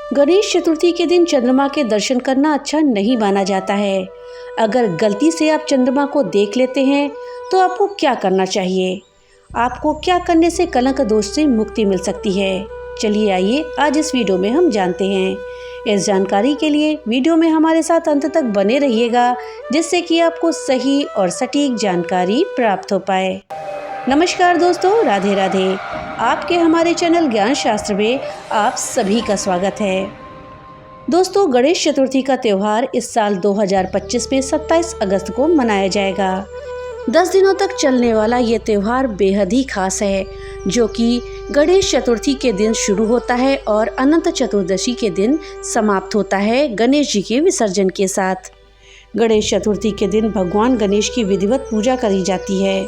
गणेश चतुर्थी के दिन चंद्रमा के दर्शन करना अच्छा नहीं माना जाता है। अगर गलती से आप चंद्रमा को देख लेते हैं तो आपको क्या करना चाहिए? आपको क्या करने से कलंक दोष से मुक्ति मिल सकती है? चलिए आइए आज इस वीडियो में हम जानते हैं। इस जानकारी के लिए वीडियो में हमारे साथ अंत तक बने रहिएगा, जिससे कि आपको सही और सटीक जानकारी प्राप्त हो पाए। नमस्कार दोस्तों, राधे राधे। आपके हमारे चैनल ज्ञान शास्त्र में आप सभी का स्वागत है। दोस्तों, गणेश चतुर्थी का त्यौहार इस साल 2025 में 27 अगस्त को मनाया जाएगा। 10 दिनों तक चलने वाला ये त्यौहार बेहद ही खास है, जो कि गणेश चतुर्थी के दिन शुरू होता है और अनंत चतुर्दशी के दिन समाप्त होता है गणेश जी के विसर्जन के साथ। गणेश चतुर्थी के दिन भगवान गणेश की विधिवत पूजा करी जाती है,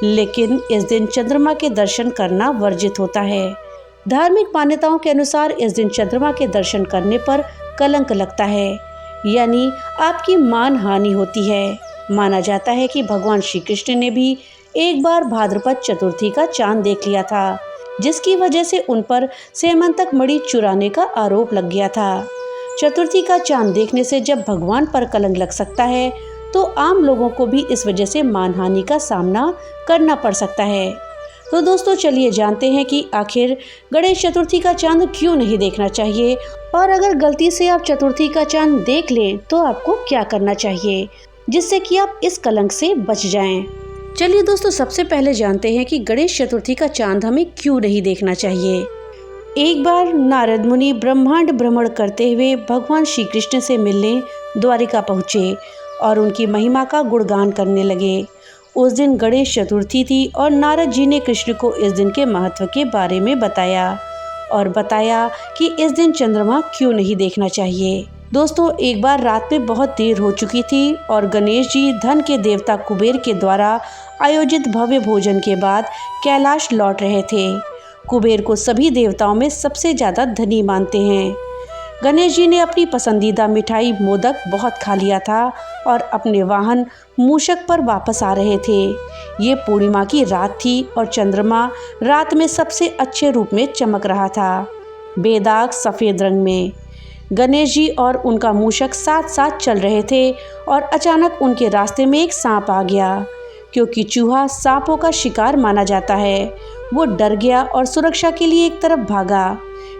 लेकिन इस दिन चंद्रमा के दर्शन करना वर्जित होता है। धार्मिक मान्यताओं के अनुसार इस दिन चंद्रमा के दर्शन करने पर कलंक लगता है, यानी आपकी मान हानि होती है। माना जाता है कि भगवान श्री कृष्ण ने भी एक बार भाद्रपद चतुर्थी का चांद देख लिया था, जिसकी वजह से उन पर सेमंतक मणि चुराने का आरोप लग गया था। चतुर्थी का चांद देखने से जब भगवान पर कलंक लग सकता है, तो आम लोगों को भी इस वजह से मानहानि का सामना करना पड़ सकता है। तो दोस्तों, चलिए जानते हैं कि आखिर गणेश चतुर्थी का चांद क्यों नहीं देखना चाहिए, और अगर गलती से आप चतुर्थी का चांद देख लें तो आपको क्या करना चाहिए, जिससे कि आप इस कलंक से बच जाएं। चलिए दोस्तों, सबसे पहले जानते हैं कि गणेश चतुर्थी का चांद हमें क्यों नहीं देखना चाहिए। एक बार नारद मुनि ब्रह्मांड भ्रमण करते हुए भगवान श्री कृष्ण से मिलने द्वारिका पहुँचे और उनकी महिमा का गुणगान करने लगे। उस दिन गणेश चतुर्थी थी और नारद जी ने कृष्ण को इस दिन के महत्व के बारे में बताया कि इस दिन चंद्रमा क्यों नहीं देखना चाहिए। दोस्तों, एक बार रात में बहुत देर हो चुकी थी और गणेश जी धन के देवता कुबेर के द्वारा आयोजित भव्य भोजन के बाद कैलाश लौट रहे थे। कुबेर को सभी देवताओं में सबसे ज़्यादा धनी मानते हैं। गणेश जी ने अपनी पसंदीदा मिठाई मोदक बहुत खा लिया था और अपने वाहन मूषक पर वापस आ रहे थे। ये पूर्णिमा की रात थी और चंद्रमा रात में सबसे अच्छे रूप में चमक रहा था, बेदाग सफ़ेद रंग में। गणेश जी और उनका मूषक साथ साथ चल रहे थे और अचानक उनके रास्ते में एक सांप आ गया। क्योंकि चूहा सांपों का शिकार माना जाता है, वो डर गया और सुरक्षा के लिए एक तरफ भागा।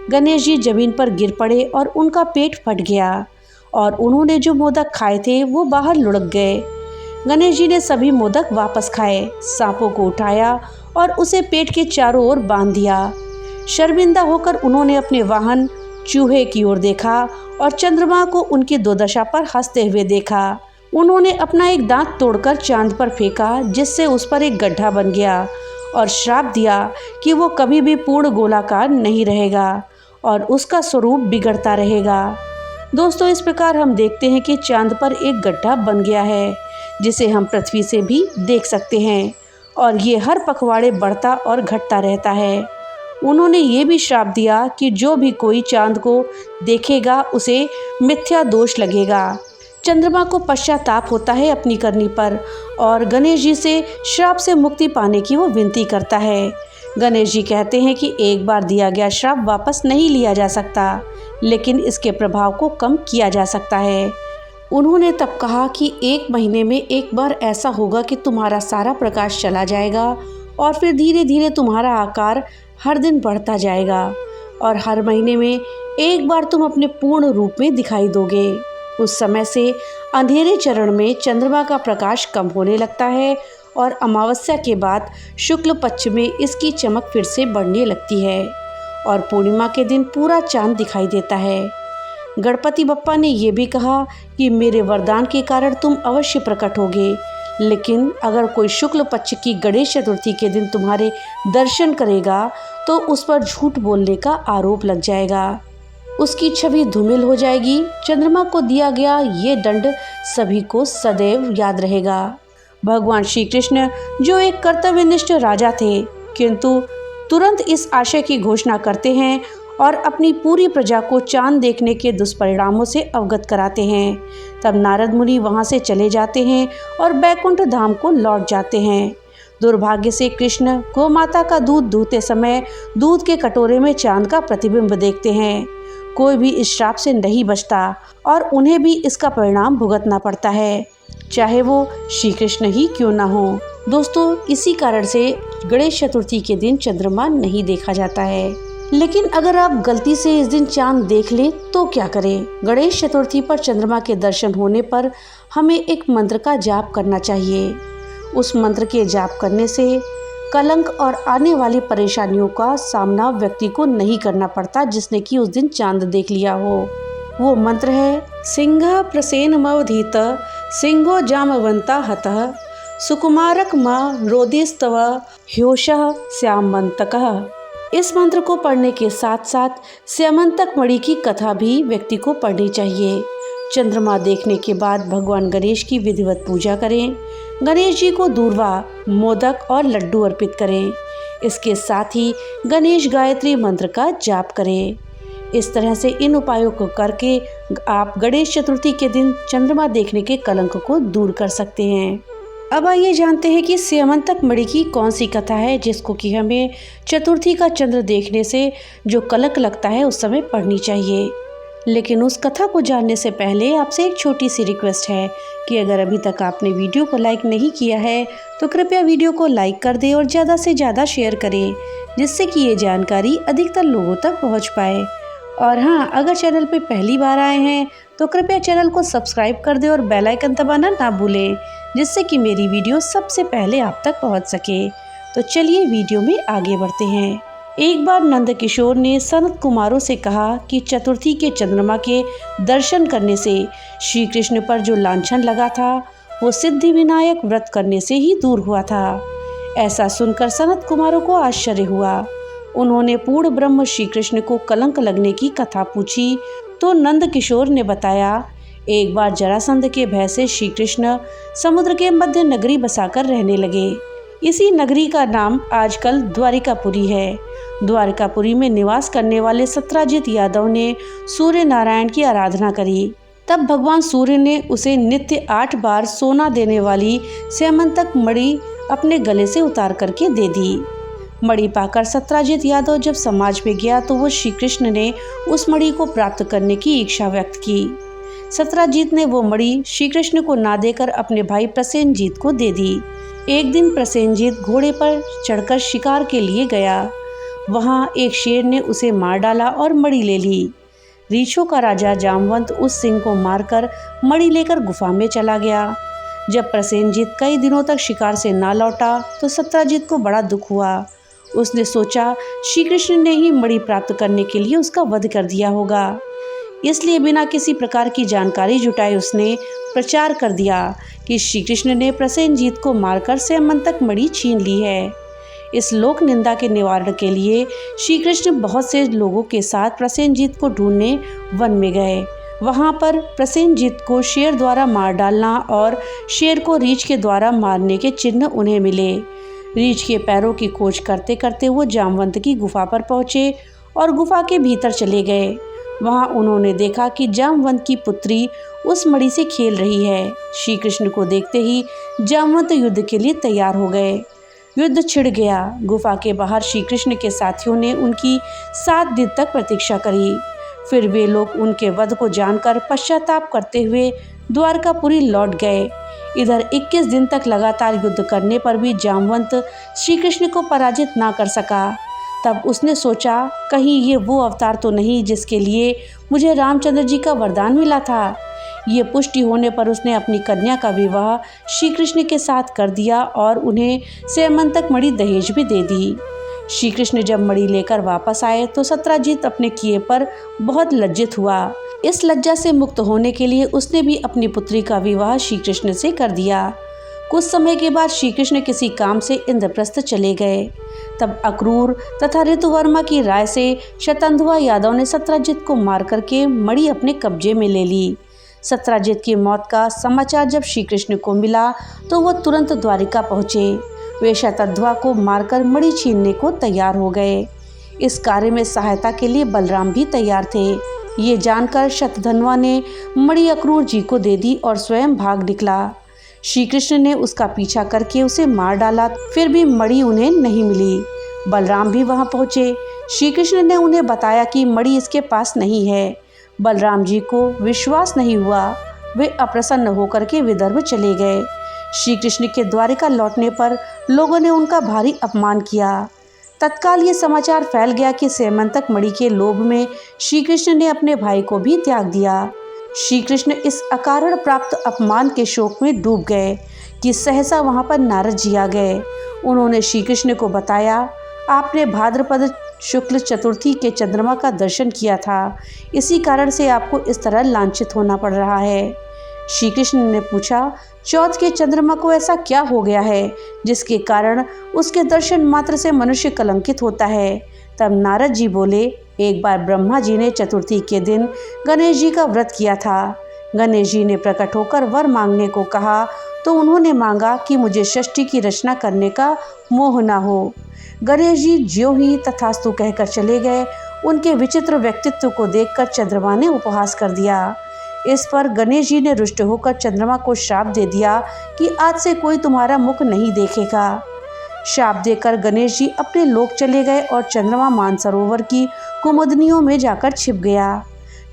गणेश जी जमीन पर गिर पड़े और उनका पेट फट गया और उन्होंने जो मोदक खाए थे वो बाहर लुढ़क गए। गणेश जी ने सभी मोदक वापस खाए, सांपों को उठाया और उसे पेट के चारों ओर बांध दिया। शर्मिंदा होकर उन्होंने अपने वाहन चूहे की ओर देखा और चंद्रमा को उनकी दुर्दशा पर हंसते हुए देखा। उन्होंने अपना एक दांत तोड़कर चांद पर फेंका, जिससे उस पर एक गड्ढा बन गया और श्राप दिया कि वो कभी भी पूर्ण गोलाकार नहीं रहेगा और उसका स्वरूप बिगड़ता रहेगा। दोस्तों, इस प्रकार हम देखते हैं कि चांद पर एक गड्ढा बन गया है, जिसे हम पृथ्वी से भी देख सकते हैं, और ये हर पखवाड़े बढ़ता और घटता रहता है। उन्होंने ये भी श्राप दिया कि जो भी कोई चांद को देखेगा उसे मिथ्या दोष लगेगा। चंद्रमा को पश्चाताप होता है अपनी करनी पर और गणेश जी से श्राप से मुक्ति पाने की वो विनती करता है। गणेश जी कहते हैं कि एक बार दिया गया श्राप वापस नहीं लिया जा सकता, लेकिन इसके प्रभाव को कम किया जा सकता है। उन्होंने तब कहा कि 1 महीने में एक बार ऐसा होगा कि तुम्हारा सारा प्रकाश चला जाएगा और फिर धीरे धीरे तुम्हारा आकार हर दिन बढ़ता जाएगा और हर महीने में एक बार तुम अपने पूर्ण रूप में दिखाई दोगे। उस समय से अंधेरे चरण में चंद्रमा का प्रकाश कम होने लगता है और अमावस्या के बाद शुक्ल पक्ष में इसकी चमक फिर से बढ़ने लगती है और पूर्णिमा के दिन पूरा चांद दिखाई देता है। गणपति बप्पा ने यह भी कहा कि मेरे वरदान के कारण तुम अवश्य प्रकट होगे, लेकिन अगर कोई शुक्ल पक्ष की गणेश चतुर्थी के दिन तुम्हारे दर्शन करेगा तो उस पर झूठ बोलने का आरोप लग जाएगा, उसकी छवि धूमिल हो जाएगी। चंद्रमा को दिया गया ये दंड सभी को सदैव याद रहेगा। भगवान श्री कृष्ण जो एक कर्तव्यनिष्ठ राजा थे, किंतु तुरंत इस आशय की घोषणा करते हैं और अपनी पूरी प्रजा को चांद देखने के दुष्परिणामों से अवगत कराते हैं। तब नारद मुनि वहां से चले जाते हैं और बैकुंठ धाम को लौट जाते हैं। दुर्भाग्य से कृष्ण गोमाता का दूध दूहते समय दूध के कटोरे में चांद का प्रतिबिंब देखते हैं। कोई भी इस श्राप से नहीं बचता और उन्हें भी इसका परिणाम भुगतना पड़ता है, चाहे वो श्री कृष्ण ही क्यों ना हो। दोस्तों, इसी कारण से गणेश चतुर्थी के दिन चंद्रमा नहीं देखा जाता है। लेकिन अगर आप गलती से इस दिन चांद देख लें तो क्या करें? गणेश चतुर्थी पर चंद्रमा के दर्शन होने पर हमें एक मंत्र का जाप करना चाहिए। उस मंत्र के जाप करने से कलंक और आने वाली परेशानियों का सामना व्यक्ति को नहीं करना पड़ता जिसने कि उस दिन चांद देख लिया हो। वो मंत्र है सिंह प्रसेनमवधीत सिंहो जामवंता हतः सुकुमारक मां रोदिस्तव ह्योषः श्यामंतकः। इस मंत्र को पढ़ने के साथ साथ श्यामंतक मणि की कथा भी व्यक्ति को पढ़नी चाहिए। चंद्रमा देखने के बाद भगवान गणेश की विधिवत पूजा करें। गणेश जी को दूर्वा, मोदक और लड्डू अर्पित करें। इसके साथ ही गणेश गायत्री मंत्र का जाप करें। इस तरह से इन उपायों को करके आप गणेश चतुर्थी के दिन चंद्रमा देखने के कलंक को दूर कर सकते हैं। अब आइए जानते हैं कि श्यामंतक मणि की कौन सी कथा है जिसको कि हमें चतुर्थी का चंद्र देखने से जो कलंक लगता है उस समय पढ़नी चाहिए। लेकिन उस कथा को जानने से पहले आपसे एक छोटी सी रिक्वेस्ट है कि अगर अभी तक आपने वीडियो को लाइक नहीं किया है तो कृपया वीडियो को लाइक कर दें और ज़्यादा से ज़्यादा शेयर करें, जिससे कि ये जानकारी अधिकतर लोगों तक पहुंच पाए। और हाँ, अगर चैनल पे पहली बार आए हैं तो कृपया चैनल को सब्सक्राइब कर दें और बेल आइकन दबाना ना भूलें, जिससे कि मेरी वीडियो सबसे पहले आप तक पहुंच सके। तो चलिए वीडियो में आगे बढ़ते हैं। एक बार नंद किशोर ने सनत कुमारों से कहा कि चतुर्थी के चंद्रमा के दर्शन करने से श्री कृष्ण पर जो लांछन लगा था वो सिद्धि विनायक व्रत करने से ही दूर हुआ था। ऐसा सुनकर सनत कुमारों को आश्चर्य हुआ। उन्होंने पूर्ण ब्रह्म श्री कृष्ण को कलंक लगने की कथा पूछी तो नंद किशोर ने बताया, एक बार जरासंध के भय से श्री कृष्ण समुद्र के मध्य नगरी बसाकर रहने लगे। इसी नगरी का नाम आजकल द्वारिकापुरी है। द्वारिकापुरी में निवास करने वाले सत्राजित यादव ने सूर्य नारायण की आराधना करी। तब भगवान सूर्य ने उसे नित्य 8 बार सोना देने वाली श्यामंतक मणि अपने गले से उतार करके दे दी। मणि पाकर सत्राजित यादव जब समाज में गया तो वो श्री कृष्ण ने उस मणि को प्राप्त करने की इच्छा व्यक्त की। सत्राजित ने वो मणि श्री कृष्ण को ना देकर अपने भाई प्रसेनजीत को दे दी। एक दिन प्रसेनजीत घोड़े पर चढ़कर शिकार के लिए गया। वहां एक शेर ने उसे मार डाला और मणि ले ली। रीछों का राजा जामवंत उस सिंह को मारकर मणि लेकर गुफा में चला गया। जब प्रसेनजीत कई दिनों तक शिकार से ना लौटा तो सत्राजित को बड़ा दुख हुआ। उसने सोचा श्री कृष्ण ने ही मणि प्राप्त करने के लिए उसका वध कर दिया होगा। इसलिए बिना किसी प्रकार की जानकारी जुटाए उसने प्रचार कर दिया कि श्री कृष्ण ने प्रसेनजीत को मारकर श्यामंतक मणि छीन ली है। इस लोक निंदा के निवारण के लिए श्री कृष्ण बहुत से लोगों के साथ प्रसेनजीत को ढूंढने वन में गए। वहां पर प्रसेनजीत को शेर द्वारा मार डालना और शेर को रीछ के द्वारा मारने के चिन्ह उन्हें मिले। रीछ के पैरों की खोज करते करते वो जामवंत की गुफा पर पहुंचे और गुफा के भीतर चले गए। वहां उन्होंने देखा कि जामवंत की पुत्री उस मणि से खेल रही है। श्री कृष्ण को देखते ही जामवंत युद्ध के लिए तैयार हो गए। युद्ध छिड़ गया। गुफा के बाहर श्री कृष्ण के साथियों ने उनकी 7 दिन तक प्रतीक्षा करी। फिर वे लोग उनके वध को जानकर पश्चाताप करते हुए द्वारकापुरी लौट गए। इधर 21 दिन तक लगातार युद्ध करने पर भी जामवंत श्री कृष्ण को पराजित ना कर सका। तब उसने सोचा, कहीं ये वो अवतार तो नहीं जिसके लिए मुझे रामचंद्र जी का वरदान मिला था। ये पुष्टि होने पर उसने अपनी कन्या का विवाह श्री कृष्ण के साथ कर दिया और उन्हें श्यामंतक मणि दहेज भी दे दी। श्री कृष्ण जब मणि लेकर वापस आए तो सत्राजित अपने किए पर बहुत लज्जित हुआ। इस लज्जा से मुक्त होने के लिए उसने भी अपनी पुत्री का विवाह श्री कृष्ण से कर दिया। कुछ समय के बाद श्री कृष्ण किसी काम से इंद्रप्रस्थ चले गए। तब अक्रूर तथा ऋतुवर्मा की राय से शतंधुआ यादव ने सत्राजित को मार करके मणि अपने कब्जे में ले ली। सत्राजित की मौत का समाचार जब श्री कृष्ण को मिला तो वो तुरंत द्वारिका पहुँचे। वे शतंधुआ को मारकर मणि छीनने को तैयार हो गए। इस कार्य में सहायता के लिए बलराम भी तैयार थे। ये जानकर शतधन्वा ने मणि अक्रूर जी को दे दी और स्वयं भाग निकला। श्री कृष्ण ने उसका पीछा करके उसे मार डाला, फिर भी मणि उन्हें नहीं मिली। बलराम भी वहां पहुंचे। श्री कृष्ण ने उन्हें बताया कि मणि इसके पास नहीं है। बलराम जी को विश्वास नहीं हुआ। वे अप्रसन्न होकर के विदर्भ चले गए। श्री कृष्ण के द्वारिका लौटने पर लोगों ने उनका भारी अपमान किया। तत्काल ये समाचार फैल गया कि सेमंतक मणि के लोभ में श्री कृष्ण ने अपने भाई को भी त्याग दिया। श्री कृष्ण इस अकारण प्राप्त अपमान के शोक में डूब गए कि सहसा वहां पर नारद जी आ गए। उन्होंने श्री कृष्ण को बताया, आपने भाद्रपद शुक्ल चतुर्थी के चंद्रमा का दर्शन किया था, इसी कारण से आपको इस तरह लांछित होना पड़ रहा है। श्री कृष्ण ने पूछा, चौथ के चंद्रमा को ऐसा क्या हो गया है जिसके कारण उसके दर्शन मात्र से मनुष्य कलंकित होता है। तब नारद जी बोले, एक बार ब्रह्मा जी ने चतुर्थी के दिन गणेश जी का व्रत किया था। गणेश जी ने प्रकट होकर वर मांगने को कहा तो उन्होंने मांगा कि मुझे षष्ठी की रचना करने का मोह न हो। गणेश जी ज्यों ही तथास्तु कहकर चले गए। उनके विचित्र व्यक्तित्व को देखकर चंद्रमा ने उपहास कर दिया। इस पर गणेश जी ने रुष्ट होकर चंद्रमा को श्राप दे दिया कि आज से कोई तुम्हारा मुख नहीं देखेगा। श्राप देकर गणेश जी अपने लोक चले गए और चंद्रमा मानसरोवर की कुमुदनियों में जाकर छिप गया।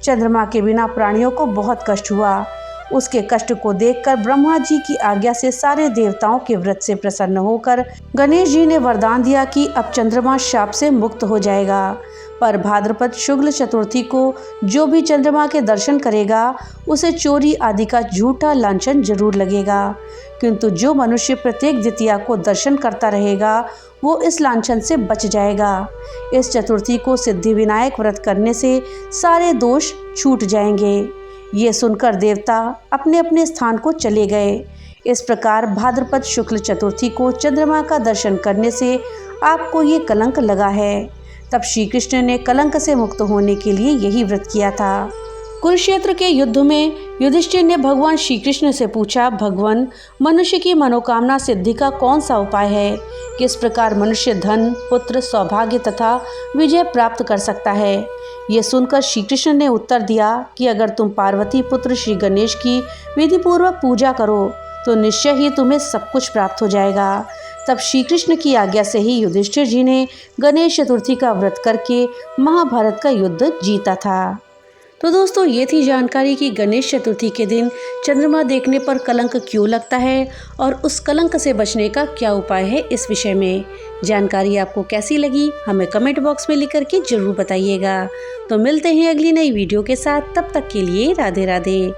चंद्रमा के बिना प्राणियों को बहुत कष्ट हुआ। उसके कष्ट को देखकर ब्रह्मा जी की आज्ञा से सारे देवताओं के व्रत से प्रसन्न होकर गणेश जी ने वरदान दिया कि अब चंद्रमा शाप से मुक्त हो जाएगा। पर भाद्रपद शुक्ल चतुर्थी को जो भी चंद्रमा के दर्शन करेगा उसे चोरी आदि का झूठा लांछन जरूर लगेगा, किंतु जो मनुष्य प्रत्येक द्वितीया को दर्शन करता रहेगा वो इस लांछन से बच जाएगा। इस चतुर्थी को सिद्धि विनायक व्रत करने से सारे दोष छूट जाएंगे। ये सुनकर देवता अपने अपने स्थान को चले गए। इस प्रकार भाद्रपद शुक्ल चतुर्थी को चंद्रमा का दर्शन करने से आपको ये कलंक लगा है। तब श्री कृष्ण ने कलंक से मुक्त होने के लिए यही व्रत किया था। कुरुक्षेत्र के युद्ध में युधिष्ठिर ने भगवान श्री कृष्ण से पूछा, भगवान, मनुष्य की मनोकामना सिद्धि का कौन सा उपाय है? किस प्रकार मनुष्य धन, पुत्र, सौभाग्य तथा विजय प्राप्त कर सकता है? ये सुनकर श्री कृष्ण ने उत्तर दिया कि अगर तुम पार्वती पुत्र श्री गणेश की विधिपूर्वक पूजा करो तो निश्चय ही तुम्हें सब कुछ प्राप्त हो जाएगा। तब श्री कृष्ण की आज्ञा से ही युधिष्ठिर जी ने गणेश चतुर्थी का व्रत करके महाभारत का युद्ध जीता था। तो दोस्तों, ये थी जानकारी कि गणेश चतुर्थी के दिन चंद्रमा देखने पर कलंक क्यों लगता है और उस कलंक से बचने का क्या उपाय है। इस विषय में जानकारी आपको कैसी लगी हमें कमेंट बॉक्स में लिख करके जरूर बताइएगा। तो मिलते हैं अगली नई वीडियो के साथ, तब तक के लिए राधे राधे।